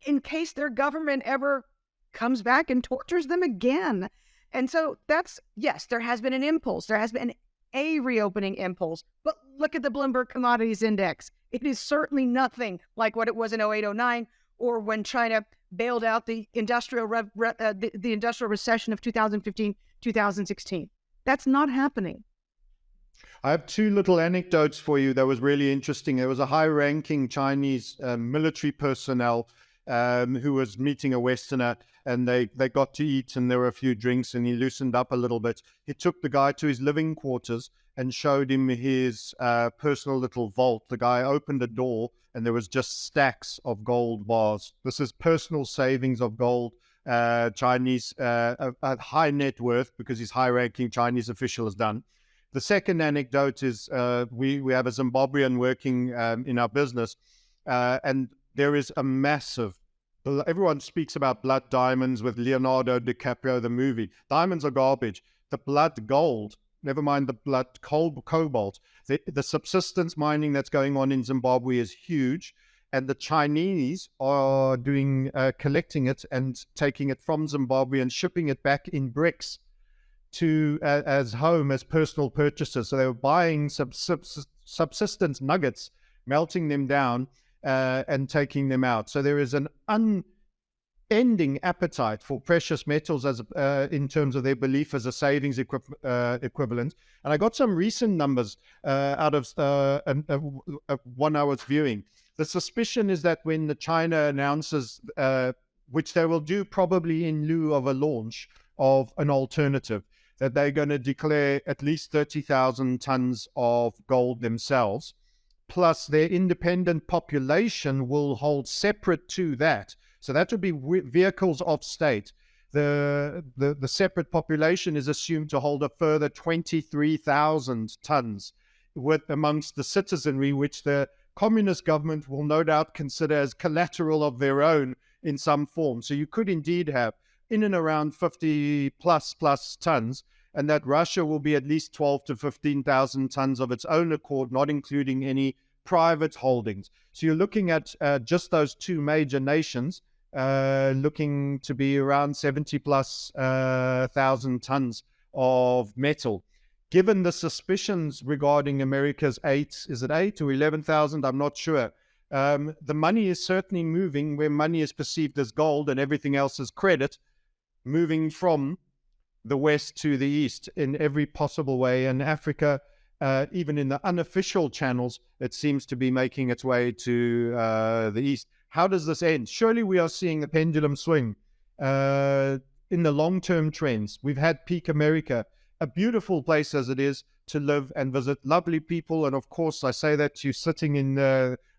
in case their government ever comes back and tortures them again. And so yes, there has been an impulse. There has been a reopening impulse. But look at the Bloomberg Commodities Index. It is certainly nothing like what it was in 08, 09, or when China bailed out the industrial the industrial recession of 2015, 2016. That's not happening. I have two little anecdotes for you that was really interesting. There was a high-ranking Chinese military personnel who was meeting a Westerner, and they got to eat, and there were a few drinks, and he loosened up a little bit. He took the guy to his living quarters and showed him his personal little vault. The guy opened a door, and there was just stacks of gold bars. This is personal savings of gold. Chinese, a high net worth, because his high-ranking Chinese official has done. The second anecdote is we have a Zimbabwean working in our business, and there is a massive, everyone speaks about blood diamonds with Leonardo DiCaprio, the movie. Diamonds are garbage. The blood gold, never mind the blood cobalt, the subsistence mining that's going on in Zimbabwe is huge, and the Chinese are doing collecting it and taking it from Zimbabwe and shipping it back in bricks to as home as personal purchases. So they were buying subsistence nuggets, melting them down and taking them out. So there is an unending appetite for precious metals as in terms of their belief as a savings equivalent. And I got some recent numbers out of one I was viewing. The suspicion is that when China announces, which they will do probably in lieu of a launch of an alternative, that they're going to declare at least 30,000 tons of gold themselves, plus their independent population will hold separate to that. So that would be vehicles of state. The separate population is assumed to hold a further 23,000 tons amongst the citizenry, which the communist government will no doubt consider as collateral of their own in some form. So you could indeed have in and around 50 plus tons, and that Russia will be at least 12 to 15,000 tons of its own accord, not including any private holdings. So you're looking at just those two major nations looking to be around 70 plus thousand tons of metal. Given the suspicions regarding America's 8 or 11,000, I'm not sure. The money is certainly moving where money is perceived as gold and everything else is credit, moving from the west to the east in every possible way. And Africa, even in the unofficial channels, it seems to be making its way to the east. How does this end? Surely we are seeing the pendulum swing in the long-term trends. We've had peak America, a beautiful place as it is to live and visit, lovely people. And of course, I say that to you sitting in,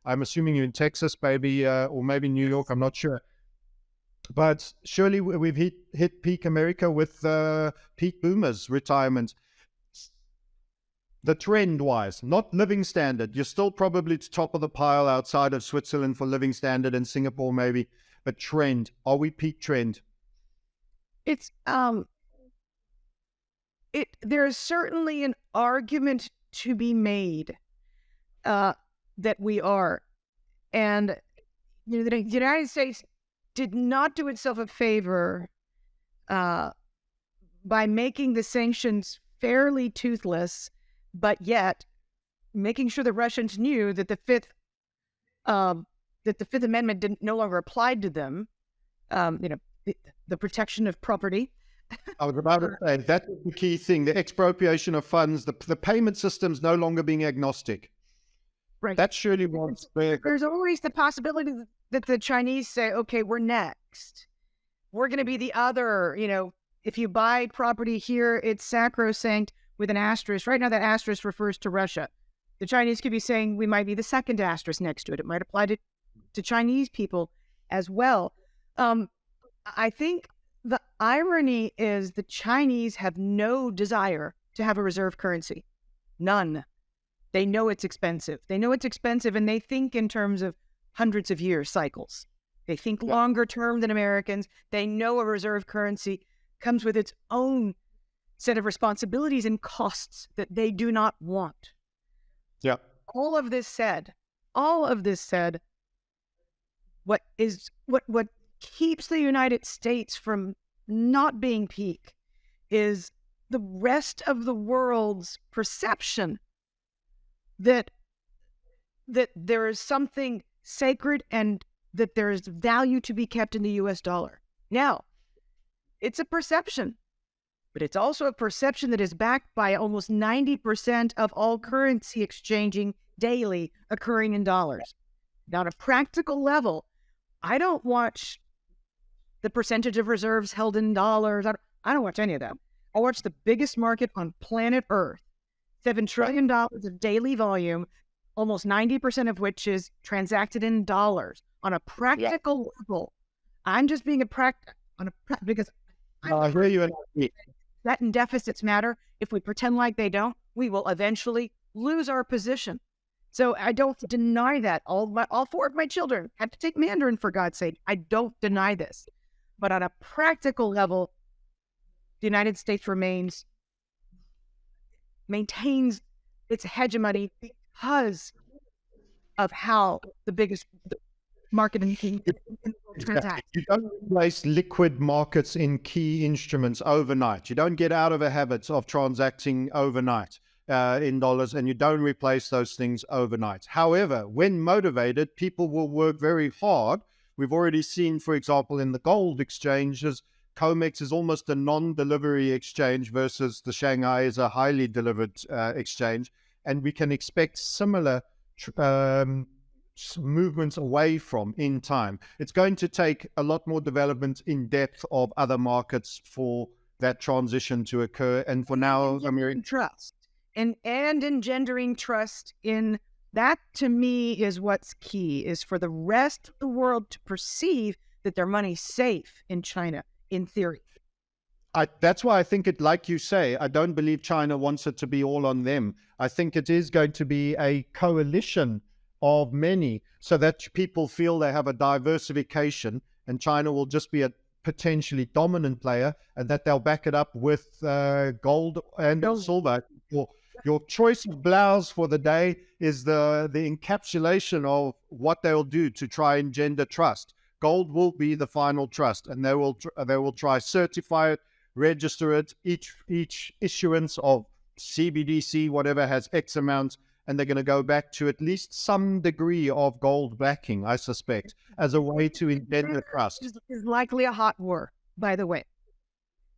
I'm assuming you're in Texas, maybe, or maybe New York, I'm not sure. But surely we've hit peak America with peak boomers retirement. The trend-wise, not living standard. You're still probably top of the pile outside of Switzerland for living standard and Singapore maybe. But trend, are we peak trend? It's there is certainly an argument to be made that we are, and the United States did not do itself a favor by making the sanctions fairly toothless, but yet making sure the Russians knew that the Fifth Amendment no longer applied to them. The protection of property. I was about to say that's the key thing: the expropriation of funds, the payment systems no longer being agnostic. Right. That surely was there. There's always the possibility that the Chinese say, okay, we're next. We're going to be the other, if you buy property here, it's sacrosanct with an asterisk. Right now, that asterisk refers to Russia. The Chinese could be saying we might be the second asterisk next to it. It might apply to Chinese people as well. I think the irony is the Chinese have no desire to have a reserve currency. None. They know it's expensive. And they think in terms of hundreds of year cycles. They think longer term than Americans. They know a reserve currency comes with its own set of responsibilities and costs that they do not want. Yeah. All of this said, what keeps the United States from not being peak is the rest of the world's perception that there is something sacred and that there is value to be kept in the US dollar. Now, it's a perception, but it's also a perception that is backed by almost 90% of all currency exchanging daily occurring in dollars. Now, on a practical level, I don't watch the percentage of reserves held in dollars. I don't watch any of that. I watch the biggest market on planet Earth, $7 trillion of daily volume, almost 90% of which is transacted in dollars. On a practical level, I'm just being because I hear you. that in deficits matter. If we pretend like they don't, we will eventually lose our position. So I don't deny that. All four of my children have to take Mandarin, for God's sake. I don't deny this. But on a practical level, the United States maintains its hegemony because of how the biggest market in transact. You don't replace liquid markets in key instruments overnight. You don't get out of a habit of transacting overnight in dollars, and you don't replace those things overnight. However, when motivated, people will work very hard. We've already seen, for example, in the gold exchanges, COMEX is almost a non-delivery exchange versus the Shanghai is a highly delivered exchange. And we can expect similar movements away from in time. It's going to take a lot more development in depth of other markets for that transition to occur. And for now, trust and engendering trust in that, to me, is what's key, is for the rest of the world to perceive that their money's safe in China, in theory. That's why I think it, like you say, I don't believe China wants it to be all on them. I think it is going to be a coalition of many, so that people feel they have a diversification, and China will just be a potentially dominant player, and that they'll back it up with gold and silver. Your choice of blouse for the day is the encapsulation of what they'll do to try and engender trust. Gold will be the final trust, and they will try certify it, register it. Each issuance of CBDC, whatever, has X amount, and they're going to go back to at least some degree of gold backing, I suspect, as a way to engender trust. Is likely a hot war, by the way.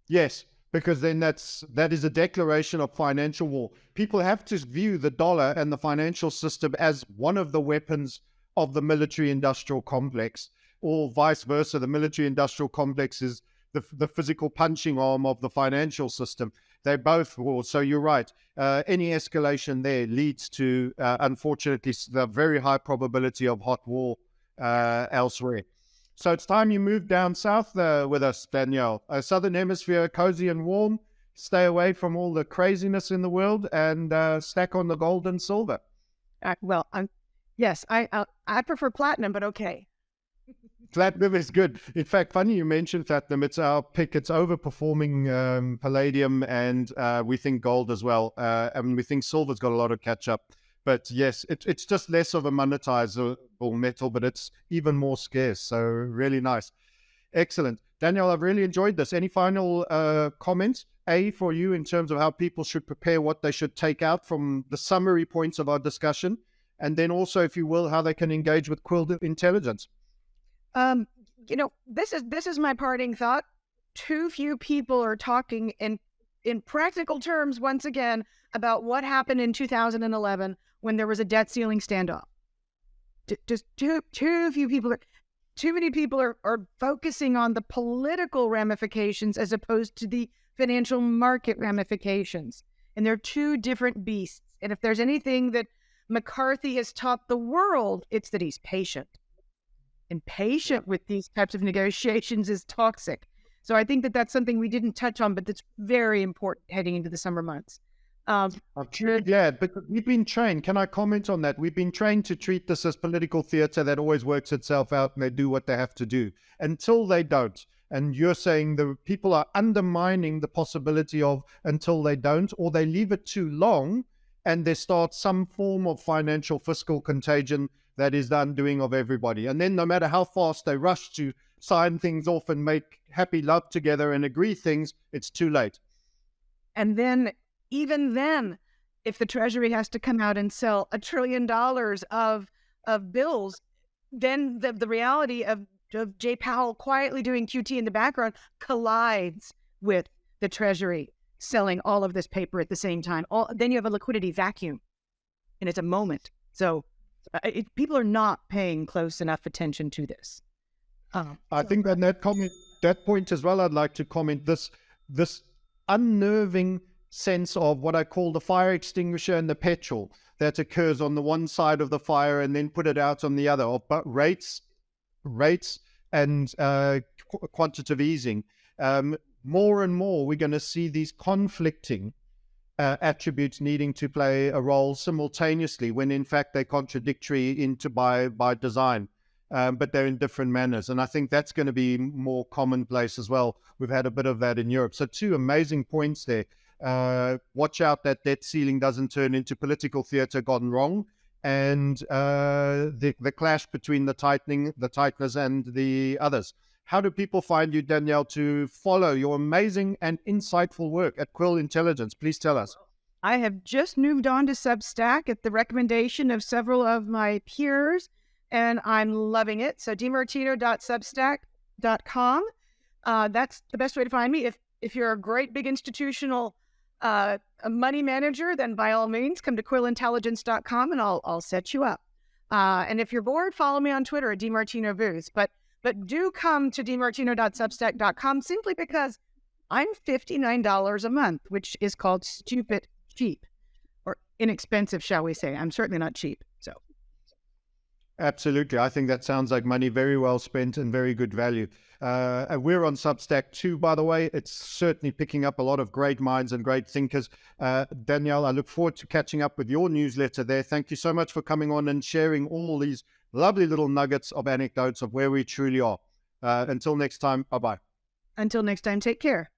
Yes, because then that is a declaration of financial war. People have to view the dollar and the financial system as one of the weapons of the military-industrial complex, or vice versa. The military-industrial complex is the physical punching arm of the financial system. They're both wars. So you're right. Any escalation there leads to, unfortunately, the very high probability of hot war elsewhere. So it's time you move down south with us, Danielle. Southern Hemisphere, cozy and warm. Stay away from all the craziness in the world and stack on the gold and silver. Yes, I prefer platinum, but okay. Platinum is good. In fact, funny you mentioned platinum. It's our pick. It's overperforming palladium, and we think gold as well. And we think silver's got a lot of catch up. But yes, it's just less of a monetizable metal, but it's even more scarce. So really nice. Excellent. Danielle, I've really enjoyed this. Any final comments, for you, in terms of how people should prepare, what they should take out from the summary points of our discussion? And then also, if you will, how they can engage with Quill Intelligence? This is my parting thought. Too few people are talking in practical terms, once again, about what happened in 2011 when there was a debt ceiling standoff. Just too few people too many people are focusing on the political ramifications as opposed to the financial market ramifications. And they're two different beasts. And if there's anything that McCarthy has taught the world, it's that he's patient. And patient with these types of negotiations is toxic. So I think that that's something we didn't touch on, but that's very important heading into the summer months. I'm truly glad, but we've been trained. Can I comment on that? We've been trained to treat this as political theater that always works itself out, and they do what they have to do until they don't. And you're saying the people are undermining the possibility of until they don't, or they leave it too long and there starts some form of financial fiscal contagion that is the undoing of everybody. And then no matter how fast they rush to sign things off and make happy love together and agree things, it's too late. And then, even then, if the Treasury has to come out and sell $1 trillion of bills, then the reality of Jay Powell quietly doing QT in the background collides with the Treasury selling all of this paper at the same time. Then you have a liquidity vacuum, and it's a moment. So people are not paying close enough attention to this. I think on that point as well, I'd like to comment this unnerving sense of what I call the fire extinguisher and the petrol that occurs on the one side of the fire and then put it out on the other, of rates and quantitative easing. More and more, we're going to see these conflicting attributes needing to play a role simultaneously, when in fact they're contradictory by design. But they're in different manners. And I think that's going to be more commonplace as well. We've had a bit of that in Europe. So 2 amazing points there. Watch out that debt ceiling doesn't turn into political theater gone wrong. And the clash between the tighteners and the others. How do people find you, Danielle, to follow your amazing and insightful work at Quill Intelligence? Please tell us. I have just moved on to Substack at the recommendation of several of my peers, and I'm loving it. So dmartino.substack.com. That's the best way to find me. If you're a great big institutional a money manager, then by all means come to quillintelligence.com and I'll set you up. And if you're bored, follow me on Twitter at dmartinobooth. But do come to dmartino.substack.com simply because I'm $59 a month, which is called stupid cheap, or inexpensive, shall we say. I'm certainly not cheap. So absolutely. I think that sounds like money very well spent and very good value. And we're on Substack too, by the way. It's certainly picking up a lot of great minds and great thinkers. Danielle, I look forward to catching up with your newsletter there. Thank you so much for coming on and sharing all these lovely little nuggets of anecdotes of where we truly are. Until next time, bye-bye. Until next time, take care.